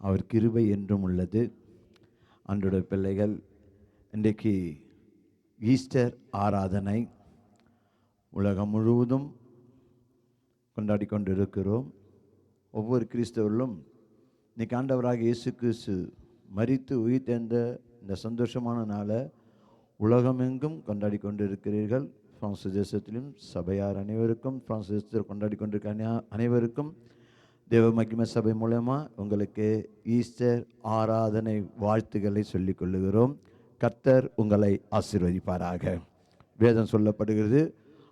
அவர் கிருபை என்றும் உள்ளது. அன்றைய பிள்ளைகள், இன்றைக்கு ஈஸ்டர் ஆராதனை உலகம் முழுவதும் கொண்டாடி கொண்டிருக்கிறோம். ஒவ்வொரு கிறிஸ்தவர்களும் இன்றைக்கி ஆண்டவராக இயேசு கிறிஸ்து மரித்து உயிர்த்தெழுந்த இந்த சந்தோஷமான நாளை உலகமெங்கும் கொண்டாடி கொண்டிருக்கிறீர்கள். பிரான்ஸ் தேசத்திலும் சபையார் அனைவருக்கும், பிரான்ஸ் தேசத்தில் கொண்டாடி கொண்டிருக்க அனைவருக்கும் தேவ மகிமை சபை மூலமாக உங்களுக்கு ஈஸ்டர் ஆராதனை வாழ்த்துக்களை சொல்லிக் கொள்ளுகிறோம். கர்த்தர் உங்களை ஆசீர்வதிப்பாராக. வேதம் சொல்லப்படுகிறது,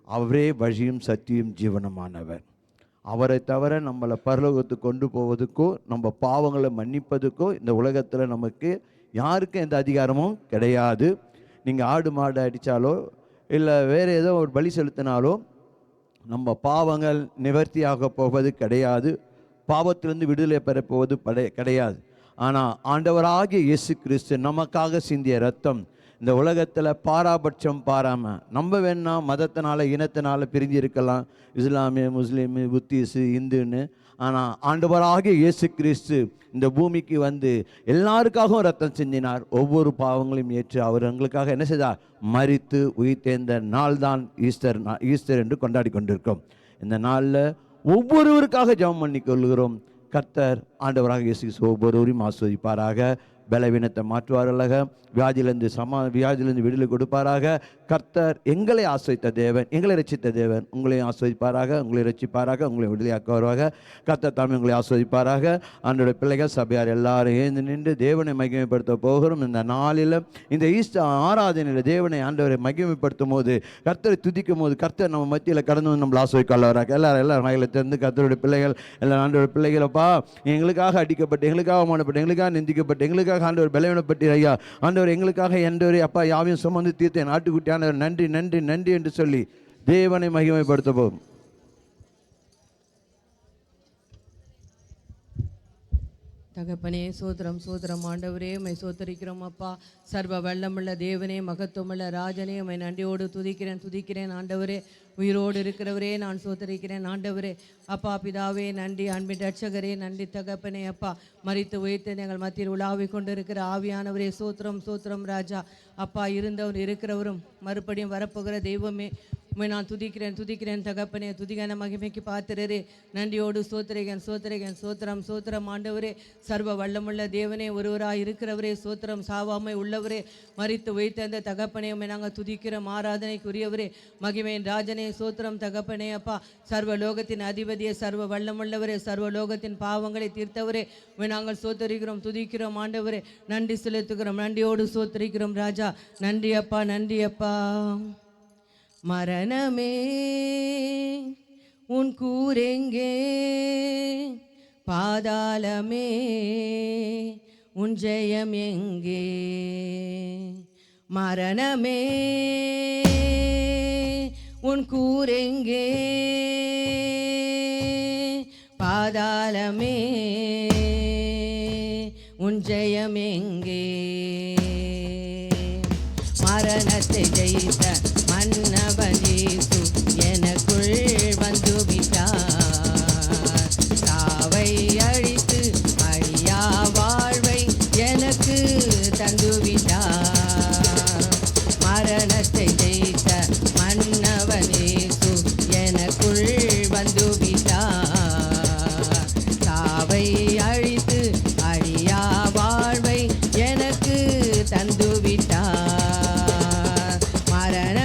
அவரே வழியும் சத்தியும் ஜீவனமானவர். அவரை தவிர நம்மளை பரலோகத்துக்கு கொண்டு போவதுக்கோ நம்ம பாவங்களை மன்னிப்பதுக்கோ இந்த உலகத்தில் நமக்கு யாருக்கும் எந்த அதிகாரமும் கிடையாது. நீங்கள் ஆடு மாடு அடித்தாலோ இல்லை வேறு ஏதோ ஒரு பலி செலுத்தினாலோ நம்ம பாவங்கள் நிவர்த்தியாக போவது கிடையாது. பாவத்திலிருந்து விடுதலை பெறப்போவது கிடையாது. ஆனால் ஆண்டவராகிய இயேசு கிறிஸ்து நமக்காக சிந்திய ரத்தம் இந்த உலகத்தில் பாராபட்சம் பாராமல், நம்ம வேணா மதத்தினால இனத்தினால பிரிஞ்சு இருக்கலாம், இஸ்லாமிய முஸ்லீமு புத்திஸு இந்துன்னு. ஆனால் ஆண்டவராகிய இயேசு கிறிஸ்து இந்த பூமிக்கு வந்து எல்லாருக்காகவும் ரத்தம் சிந்தினார். ஒவ்வொரு பாவங்களையும் ஏற்று அவர் எங்களுக்காக என்ன செய்தார்? மரித்து உயிர்த்தெழுந்த நாள் தான் ஈஸ்டர் என்று கொண்டாடி கொண்டிருக்கோம். இந்த நாளில் ஒவ்வொருவருக்காக ஜெபம் பண்ணி கொள்கிறோம். கர்த்தர் ஆண்டவராக இயேசு கிறிஸ்து ஒவ்வொருவரையும் ஆசீர்வதிப்பாராக. பலவீனத்தை மாற்றுவார்களாக. வியாதியிலிருந்து விடுதலை கொடுப்பாராக. கர்த்தர் எங்களை ஆசீர்வதித்த தேவன், எங்களை ரட்சித்த தேவன் உங்களையும் ஆசீர்வதிப்பாராக, உங்களை ரட்சிப்பாராக, உங்களை விடுதலையாக்குவாராக. கர்த்தர் தாமே உங்களை ஆசீர்வதிப்பாராக. ஆண்டவருடைய பிள்ளைகள் சபையார் எல்லாரும் எழுந்து நின்று தேவனை மகிமைப்படுத்த போகிறோம். இந்த நாளில் இந்த ஈஸ்டர் ஆராதனையில் தேவனை ஆண்டவரை மகிமைப்படுத்தும் போது, கர்த்தரை துதிக்கும் போது, கர்த்தர் நம்ம மத்தியில் கடந்து வந்து நம்மளை ஆசீர்வதிக்கவராக. எல்லாரும் மகளை திறந்து கர்த்தருடைய பிள்ளைகள் எல்லாரும் ஆண்டவருடைய பிள்ளைகளப்பா, எங்களுக்காக அடிக்கப்பட்டு, எங்களுக்காக அவமானப்பட்டு, எங்களுக்காக நிந்திக்கப்பட்டு, எங்களுக்காக ஆண்டவர் பலவீனப்பட்டு ஐயா, ஆண்டவர் எங்களுக்காக என்றவரே அப்பா யாவையும் சுமந்து தீர்த்தேன் ஆட்டுக்குட்டியானவர் நன்றி நன்றி நன்றி என்று சொல்லி தேவனை மகிமைப்படுத்த போகும். தகப்பனே சோத்திரம் சோத்திரம் ஆண்டவரே, உம்மை சோத்தரிக்கிறோம் அப்பா. சர்வ வல்லமுள்ள தேவனே, மகத்துவமுள்ள ராஜனே, உம்மை நன்றியோடு துதிக்கிறேன் ஆண்டவரே. உயிரோடு இருக்கிறவரே நான் சோத்தரிக்கிறேன் ஆண்டவரே. அப்பா பிதாவே நன்றி. அன்பின் ரட்சகரே நன்றி தகப்பனே. அப்பா மரித்து உயிர்த்து எங்கள் மத்தியில் உலாவிக் கொண்டு இருக்கிற ஆவியானவரே சோத்திரம் சோத்திரம் ராஜா. அப்பா இருந்தவர் இருக்கிறவரும் மறுபடியும் வரப்போகிற தெய்வமே, உம்மை நான் துதிக்கிறேன் தகப்பனே. துதிக்கான மகிமைக்கு பாத்திரரே நன்றியோடு சோத்திரிகன் சோத்திரம் சோத்திரம் ஆண்டவரே. சர்வ வல்லமுள்ள தேவனே, ஒருவராய் இருக்கிறவரே சோத்திரம். சாவாமை உள்ளவரே, மரித்து உயிர்த்த தகப்பனே, உம்மை நாங்கள் துதிக்கிறோம். ஆராதனைக்குரியவரே, மகிமையின் ராஜனே சோத்திரம் தகப்பனே. அப்பா சர்வ லோகத்தின் அதிபதியே, சர்வ வல்லமுள்ளவரே, சர்வ லோகத்தின் பாவங்களை தீர்த்தவரே, உம்மை நாங்கள் சோத்தரிக்கிறோம் துதிக்கிறோம் ஆண்டவரே. நன்றி செலுத்துகிறோம், நன்றியோடு சோத்தரிக்கிறோம் ராஜா. நன்றி அப்பா, நன்றி அப்பா. மரணமே உன் கூரெங்கே, பாதாளமே உன் ஜெயம் எங்கே? மரணமே உன் கூரெங்கே, பாதாளமே உன் ஜெயம் எங்கே? மரணத்தை ஜெயித்த மன்னவன் இயேசு எனக்குள் வந்து விட்டார். சாவை அழித்து அழியா வாழ்வை எனக்கு தந்து விட்டார். மரணத்தை ஜெயித்த மன்னவன் இயேசு எனக்குள் வந்து விட்டார். சாவை அழித்து அழியா வாழ்வை எனக்கு தந்து விட்டார். மரண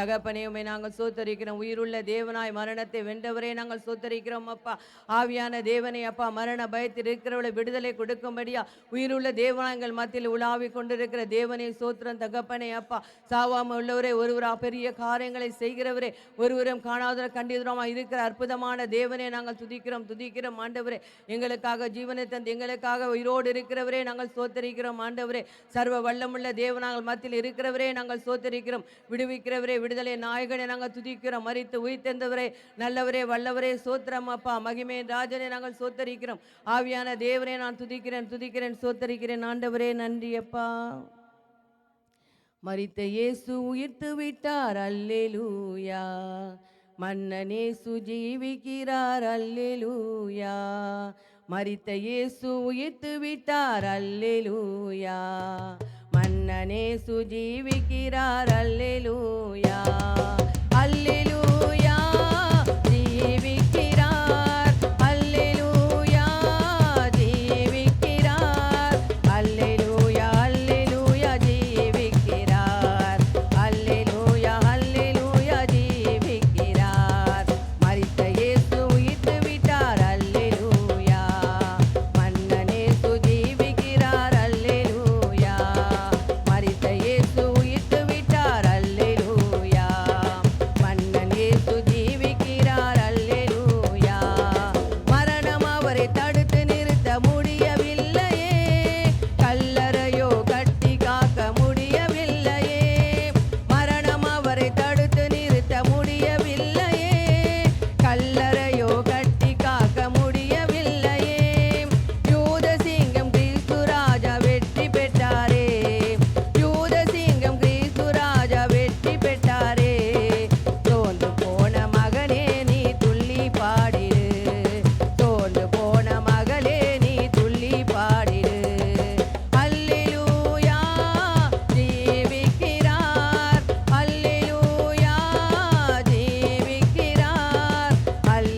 தகப்பனே உம்மை நாங்கள் சோத்தரிக்கிறோம். உயிருள்ள தேவனாய் மரணத்தை வென்றவரே நாங்கள் சோத்தரிக்கிறோம் அப்பா. ஆவியான தேவனே அப்பா, மரண பயத்தில் இருக்கிறவளை விடுதலை கொடுக்கும்படியா உயிருள்ள தேவனாய் எங்கள் மத்தியில் உலாவி கொண்டிருக்கிற தேவனே சோத்திரம் தகப்பனே அப்பா. சாவாம உள்ளவரே, ஒருவரா பெரிய காரியங்களை செய்கிறவரே, ஒருவரும் காணாத கண்டிதமா இருக்கிற அற்புதமான தேவனே நாங்கள் துதிக்கிறோம் ஆண்டவரே. எங்களுக்காக ஜீவனை தந்து எங்களுக்காக உயிரோடு இருக்கிறவரே நாங்கள் சோத்தரிக்கிறோம் ஆண்டவரே. சர்வ வல்லமுள்ள தேவனாங்கள் மத்தியில் இருக்கிறவரே நாங்கள் சோத்தரிக்கிறோம். விடுவிக்கிறவரே, விடுதலை நாயகனை நாங்கள் துதிக்கிறோம். மரித்து உயிர்த்தெழுந்தவரே, நல்லவரே, வல்லவரே சோத்திரம் அப்பா. மகிமே ராஜனை நாங்கள் சோத்தரிக்கிறோம். ஆவியான தேவனே நான் துதிக்கிறேன் சோத்தரிக்கிறேன் ஆண்டவரே. நன்றி அப்பா. மரித்த இயேசு உயிர்த்து விட்டார், அல்லேலூயா. மன்னனேசு ஜீவிக்கிறார், அல்லேலூயா. மரித்த இயேசு உயிர்த்து விட்டார், அல்லேலூயா. மன்னனேசு ஜீவிக்கிறார், அல்லேலூயா. அல்லேலூயா ஜீவிக்கிறார், அல்லேலூயா ஜீவிக்கிறார், அல்லேலூயா அல்லேலூயா ஜீவிக்கிறார், அல்லேலூயா அல்லேலூயா ஜீவிக்கிறார். மரித்த இயேசு உயிர்த்து விட்டார், அல்லேலூயா. மன்னனேசு ஜீவிக்கிறார், அல்லேலூயா. மரித்த இயேசு உயிர்த்து விட்டார், அல்லேலூயா. மன்னன் இயேசு ஜீவிக்கிறார், அல்லேலூயா. மரணம் அவரை தடுத்து நிறுத்த முடியவில்லையே, கல்லறையோ கட்டி காக்க முடியவில்லையே. மரணம் அவரை தடுத்து நிறுத்த முடியவில்லையே, கல்லறையோ கட்டி காக்க முடியவில்லையே. யூத சிங்கம் கிறிஸ்து ராஜா வெற்றி பெற்றாரே, யூத சிங்கம் கிறிஸ்து ராஜா வெற்றி பெற்றாரே. சோர்ந்து போன மகனே நீ துள்ளி பாடிடு, சோர்ந்து போன மகளே நீ துள்ளி பாடிடு. அல்லேலூயா ஜீவிக்கிறார், அல்லேலூயா ஜீவிக்கிறார், அல்லேலூயா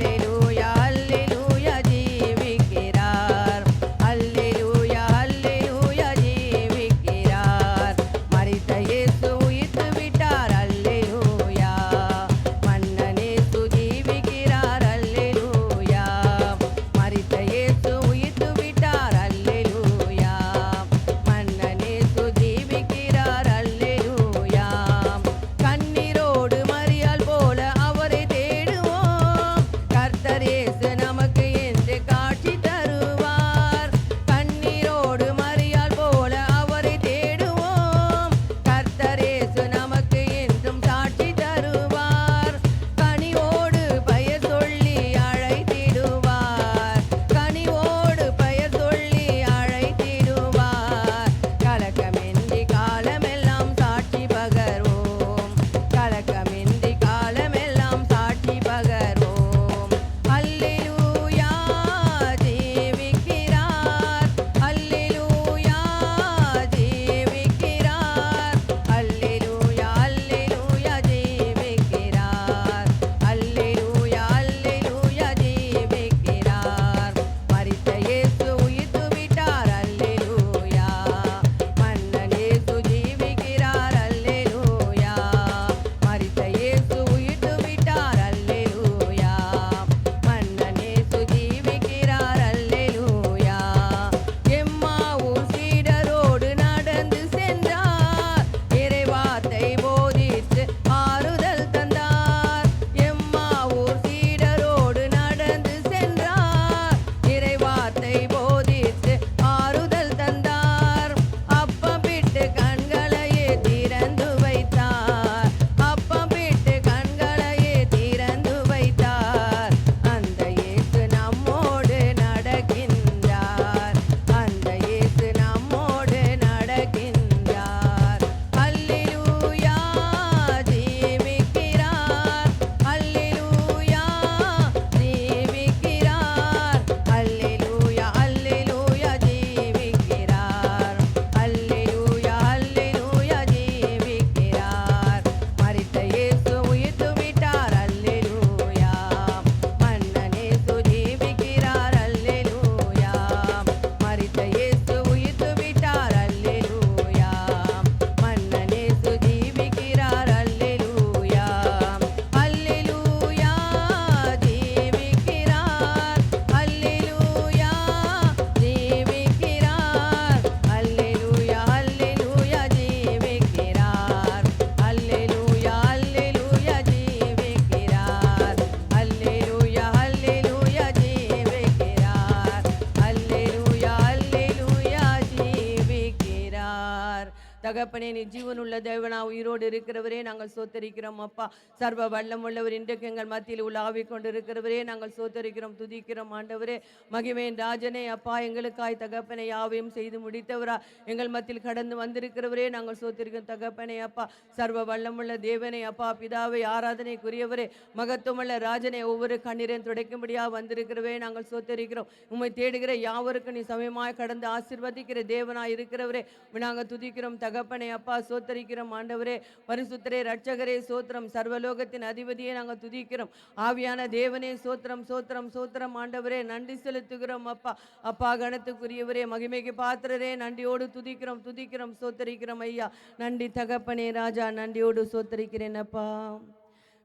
தகப்பனே நீ ஜீவனுள்ள தேவனா உயிரோடு இருக்கிறவரே நாங்கள் சோத்தரிக்கிறோம் அப்பா. சர்வ வல்லம் உள்ளவர் இன்றைக்கு எங்கள் மத்தியில் உலாவிக் கொண்டிருக்கிறவரே நாங்கள் சோத்தரிக்கிறோம் துதிக்கிறோம் ஆண்டவரே. மகிமையின் ராஜனே அப்பா, எங்களுக்காய் தகப்பனை யாவையும் செய்து முடித்தவரா எங்கள் மத்தியில் கடந்து வந்திருக்கிறவரே நாங்கள் சோத்தரிக்கிறோம் தகப்பனே அப்பா. சர்வ வல்லமுள்ள தேவனே அப்பா, பிதாவை ஆராதனைக்குரியவரே, மகத்துவமுள்ள ராஜனே, ஒவ்வொரு கண்ணீரையும் துடைக்கும்படியாக வந்திருக்கிறவே நாங்கள் சோத்தரிக்கிறோம். உம்மை தேடுகிற யாவருக்கும் நீ சமயமாய் கடந்து ஆசீர்வதிக்கிற தேவனாய் இருக்கிறவரே நாங்கள் துதிக்கிறோம் தகப்பனே அப்பா. சோத்தரிக்கிறோம் ஆண்டவரே. பரிசுத்தரே, ரட்சகரே சோத்திரம். சர்வலோகத்தின் அதிபதியை நாங்கள் துதிக்கிறோம். ஆவியான தேவனே சோத்திரம் சோத்திரம் சோத்திரம் ஆண்டவரே. நன்றி செலுத்துகிறோம் அப்பா. அப்பா கணத்துக்குரியவரே, மகிமைக்கு பாத்திரரே, நன்றியோடு துதிக்கிறோம் துதிக்கிறோம் சோத்தரிக்கிறோம் ஐயா. நன்றி தகப்பனே ராஜா, நன்றியோடு சோத்தரிக்கிறேன் அப்பா.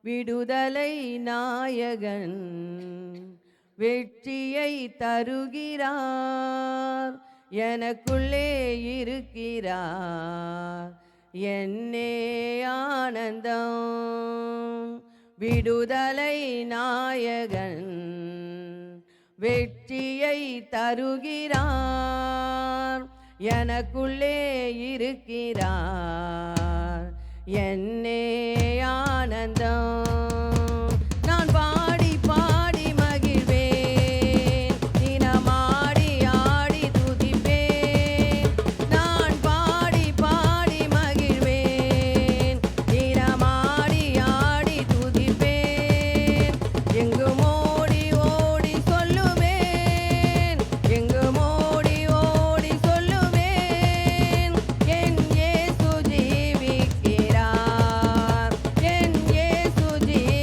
விடுதலை நாயகன் வெற்றியை தருகிறார், எனக்குள்ளே இருக்கிறார், என்னே ஆனந்தம். விடுதலை நாயகன் வெற்றியை தருகிறார், எனக்குள்ளே இருக்கிறார், என்னே ஆனந்தம். நான் பாடி பாடி மகிழ்வேன், தினமாடி ஆடி துதிப்பேன். நான் பாடி பாடி மகிழ்வேன், தினமாடி ஆடி துதிப்பேன். எங்கும் ஓடி ஓடி சொல்லுவேன், எங்கும் ஓடி ஓடி சொல்லுவேன், என் இயேசு ஜீவிக்கிறார், என் இயேசு ஜீவிக்கிறார்.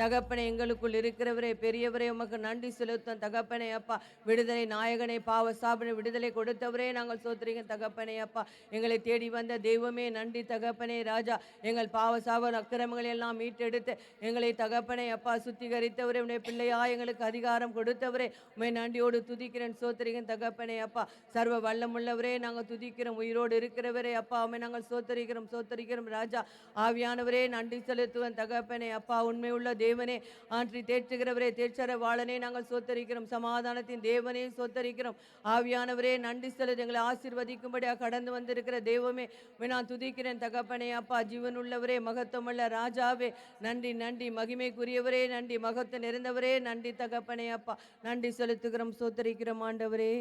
தகப்பனே எங்களுக்குள் இருக்கிறவரே பெரியவரே உமக்கு நன்றி செலுத்தும் தகப்பனே அப்பா. விடுதலை நாயகனே, பாவ சாபனை விடுதலை கொடுத்தவரே நாங்கள் சோத்திரிங்க தகப்பனே அப்பா. எங்களை தேடி வந்த தெய்வமே நன்றி தகப்பனே ராஜா. எங்கள் பாவ சாப அக்கிரமங்களை எல்லாம் மீட்டெடுத்து எங்களை தகப்பனே அப்பா சுத்திகரித்தவரே, உடைய பிள்ளையா எங்களுக்கு அதிகாரம் கொடுத்தவரே உண்மை நன்றியோடு துதிக்கிறேன் சோத்திரிங்க தகப்பனே அப்பா. சர்வ வல்லமுள்ளவரே நாங்கள் துதிக்கிறோம். உயிரோடு இருக்கிறவரே அப்பா உண்மை நாங்கள் சோத்தரிக்கிறோம் ராஜா. ஆவியானவரே நன்றி செலுத்துவன் தகப்பனே அப்பா. உண்மை உள்ள தேவனே, ஆற்றி தேற்றுகிறவரே, தேற்றர வாழனே நாங்கள் சோத்தரிக்கிறோம். சமாதானத்தின் தேவனே சோத்தரிக்கிறோம். ஆவியானவரே நன்றி செலுத்து. எங்களை ஆசீர்வதிக்கும்படியாக கடந்து வந்திருக்கிற தெய்வமே நான் துதிக்கிறேன் தகப்பனே அப்பா. ஜீவனுள்ளவரே, மகத்துவமுள்ள ராஜாவே நன்றி நன்றி. மகிமைக்குரியவரே நன்றி. மகத்துவம் நிறைந்தவரே நன்றி தகப்பனே அப்பா. நன்றி செலுத்துகிறோம் சோத்தரிக்கிறோம் ஆண்டவரே.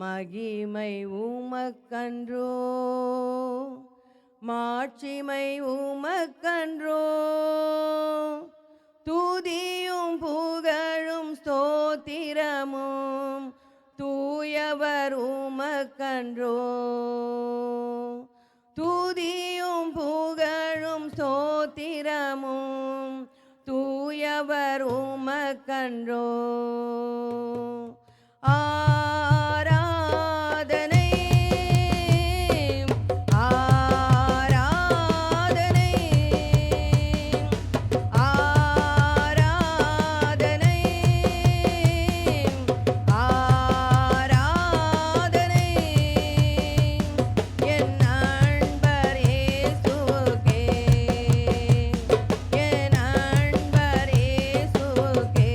மகிமை உமக்கன்றோ, மாட்சிமை உமக்கன்றோ, துதியும் புகழும் ஸ்தோத்திரமும் தூயவர் உமக்கன்றோ. துதியும் புகழும் ஸ்தோத்திரமும் தூயவர் உமக்கன்றோ. ஆராதனை ஆராதனை ஆராதனை ஆராதனை என் நண்பர் இயேசுவுக்கே, என் நண்பர் இயேசுவுக்கே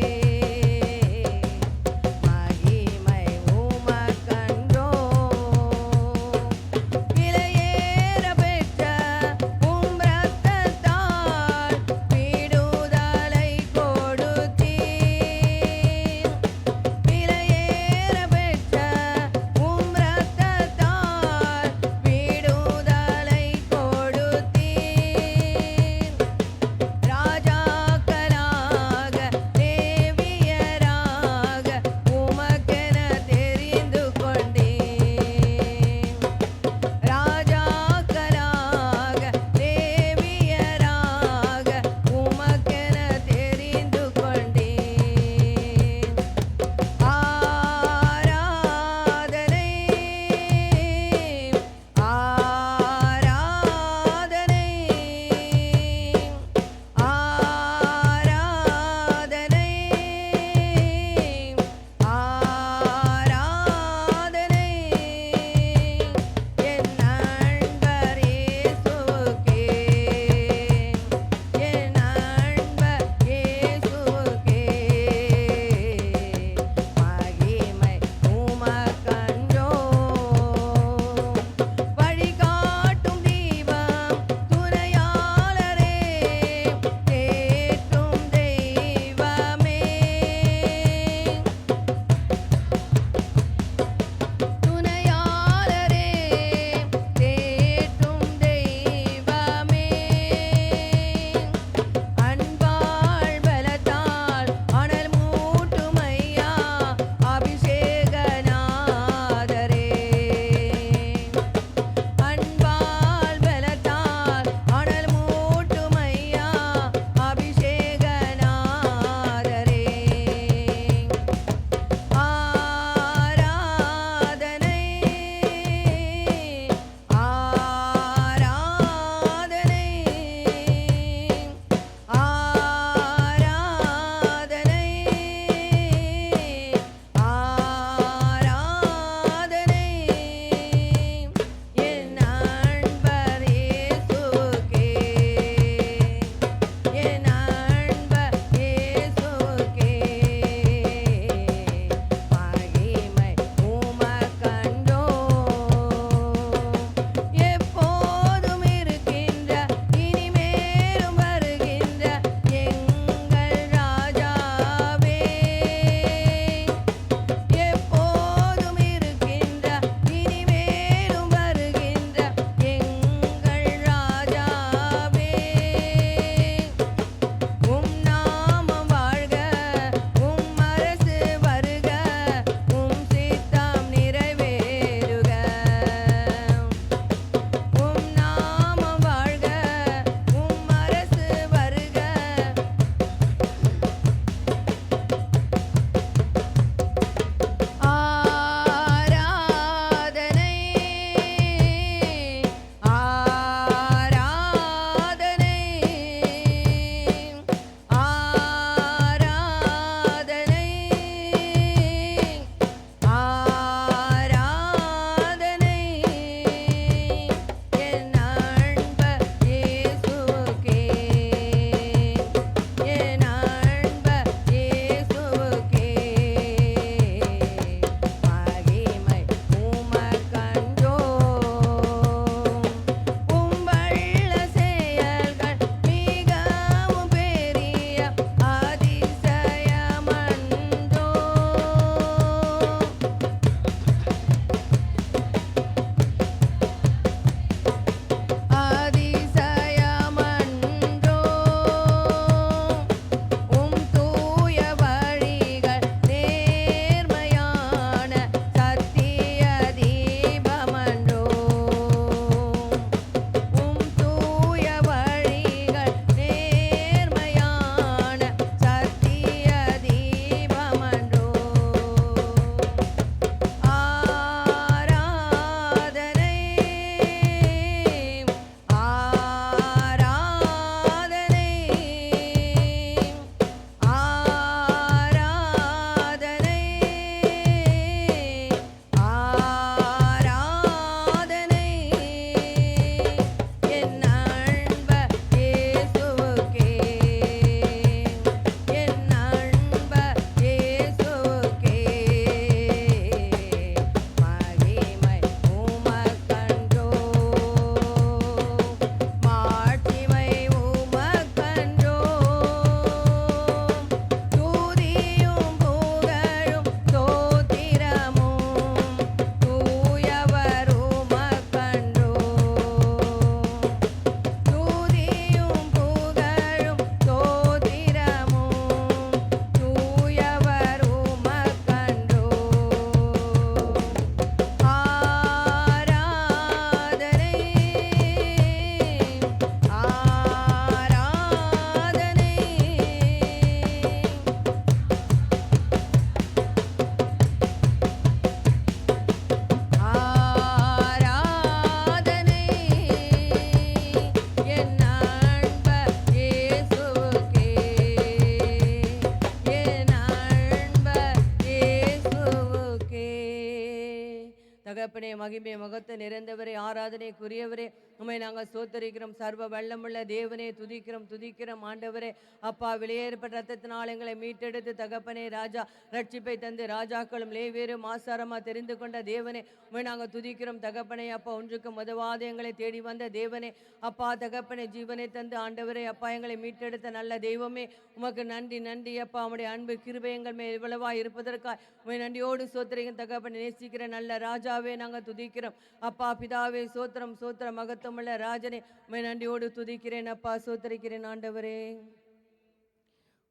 தகப்பனே, மகிமை மகத்தை நிறைந்தவரே, ஆராதனைக்குரியவரே, உம்மை நாங்கள் ஸ்தோத்தரிக்கிறோம். சர்வ வல்லமுள்ள தேவனே, துதிக்கிறோம் ஆண்டவரே. அப்பா, வெளியேறப்பட்ட ரத்தத்தினால் எங்களை மீட்டெடுத்து தகப்பனே ராஜா ரட்சிப்பை தந்து ராஜாக்களும் லேவியரும் ஆசாரமா தெரிந்து கொண்ட தேவனே, உம்மை நாங்கள் துதிக்கிறோம் தகப்பனே. அப்பா, ஒன்றுக்கு உதவாத எங்களை தேடி வந்த தேவனே, அப்பா தகப்பனே, ஜீவனை தந்து ஆண்டவரே அப்பா எங்களை மீட்டெடுத்த நல்ல தெய்வமே, உமக்கு நன்றி நன்றி அப்பா. உம்முடைய அன்பு கிருபை எங்கள் மேல் இவ்வளவா இருப்பதற்காக உம்மை நன்றியோடு சோத்திரிக்கும் தகப்பனே. நேசிக்கிற நல்ல ராஜாவே நாங்கள் துதிக்கிறோம் அப்பா. பிதாவே சோத்திரம் சோத்திரம் மகத்துவமுள்ள ராஜனே, உம்மை நன்றியோடு துதிக்கிறேன் அப்பா, சோத்திரிக்கிறேன் ஆண்டவரே.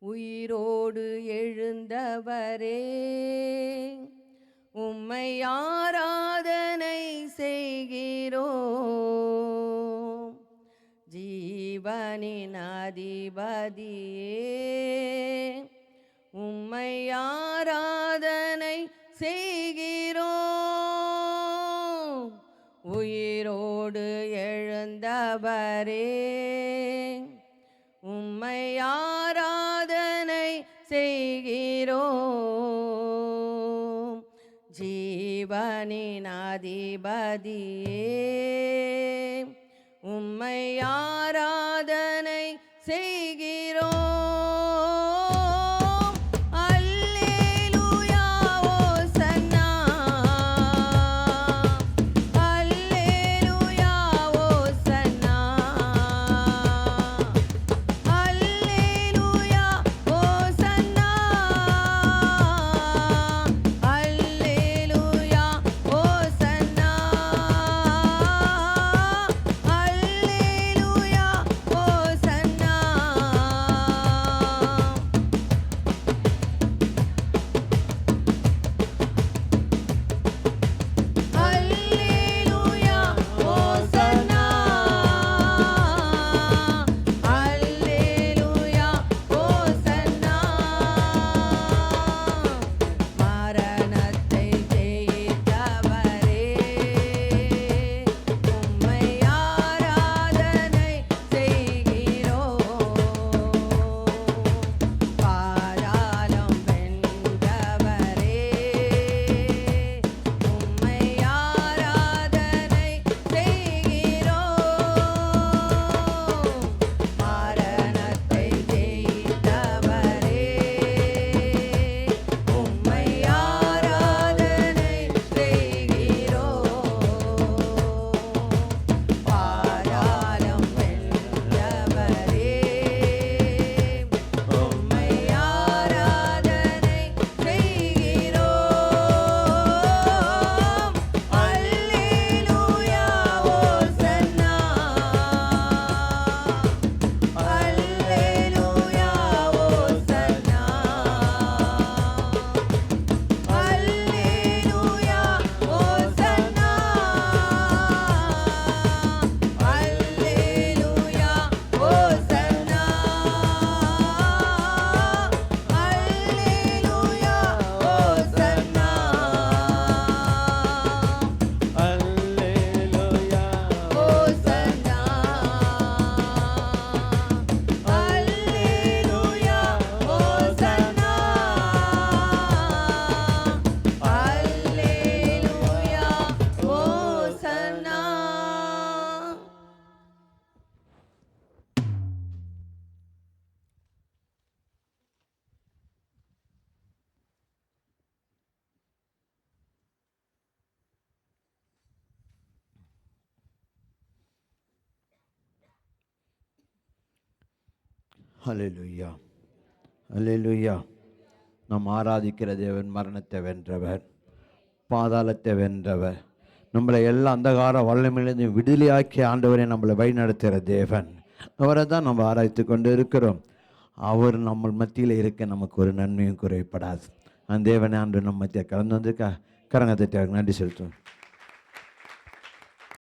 உயிரோடு எழுந்தவரே, உம்மை ஆராதனை செய்கிறோம். ஜீவனின் அதிபதியே, உம்மை ஆராதனை செய்கிறோம். உயிரோடு எழுந்தவரே, உம்மை ஆராதனை செய்கிறோம். ஜீவனின் அதிபதியே, உம்மை ஆராதனை செய்கிறோம். ஹல்லேலூயா, ஹல்லேலூயா. நாம் ஆராதிக்கிற தேவன் மரணத்தை வென்றவர், பாதாளத்தை வென்றவர், நம்மளை எல்லா அந்தகார வல்லமையிலிருந்து விடுதலையாக்கி ஆண்டவரை நம்மளை வழிநடத்துகிற தேவன். அவரை தான் நம்ம ஆராய்த்து கொண்டு இருக்கிறோம். அவர் நம்ம மத்தியில் இருக்க நமக்கு ஒரு நன்மையும் குறைப்படாது. அந்த தேவனை ஆண்டு நம்ம மத்தியில் கலந்து வந்திருக்கா. கரங்கத்தை நன்றி செலுத்துவோம்.